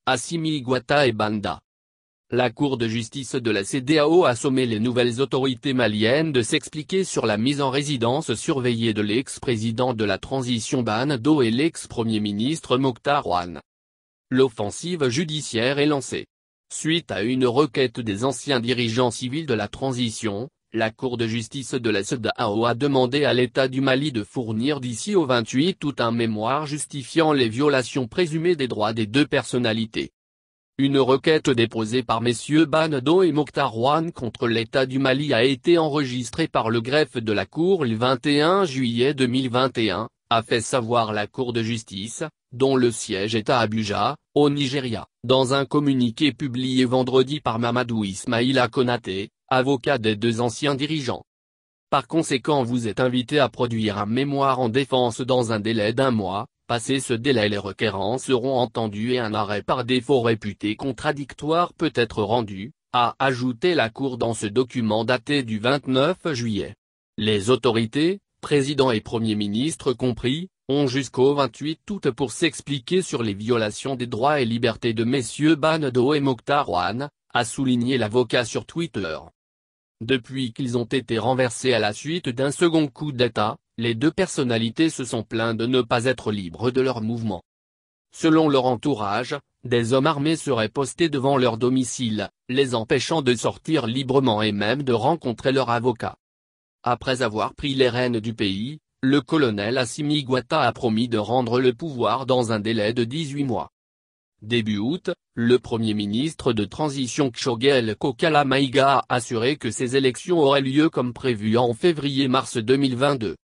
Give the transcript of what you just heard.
Assimi Goïta et Banda. La Cour de justice de la CEDEAO a sommé les nouvelles autorités maliennes de s'expliquer sur la mise en résidence surveillée de l'ex-président de la transition Banda et l'ex-premier ministre Mokhtar Ouane. L'offensive judiciaire est lancée. Suite à une requête des anciens dirigeants civils de la transition, la Cour de justice de la CEDEAO a demandé à l'État du Mali de fournir d'ici au 28 août un mémoire justifiant les violations présumées des droits des deux personnalités. Une requête déposée par messieurs Banda et Mokhtar Ouane contre l'État du Mali a été enregistrée par le greffe de la Cour le 21 juillet 2021, a fait savoir la Cour de justice, dont le siège est à Abuja, au Nigeria, dans un communiqué publié vendredi par Mamadou Ismaïla Konaté, avocat des deux anciens dirigeants. Par conséquent, vous êtes invité à produire un mémoire en défense dans un délai d'1 mois. Passé ce délai, les requérants seront entendus et un arrêt par défaut réputé contradictoire peut être rendu, a ajouté la Cour dans ce document daté du 29 juillet. Les autorités, président et Premier ministre compris, ont jusqu'au 28 août pour s'expliquer sur les violations des droits et libertés de messieurs Banda et Mokhtar Ouane, a souligné l'avocat sur Twitter. Depuis qu'ils ont été renversés à la suite d'un second coup d'État, les deux personnalités se sont plaints de ne pas être libres de leurs mouvements. Selon leur entourage, des hommes armés seraient postés devant leur domicile, les empêchant de sortir librement et même de rencontrer leur avocat. Après avoir pris les rênes du pays, le colonel Assimi Goïta a promis de rendre le pouvoir dans un délai de 18 mois. Début août, le Premier ministre de transition Kshogel Kokala Maïga a assuré que ces élections auraient lieu comme prévu en février-mars 2022.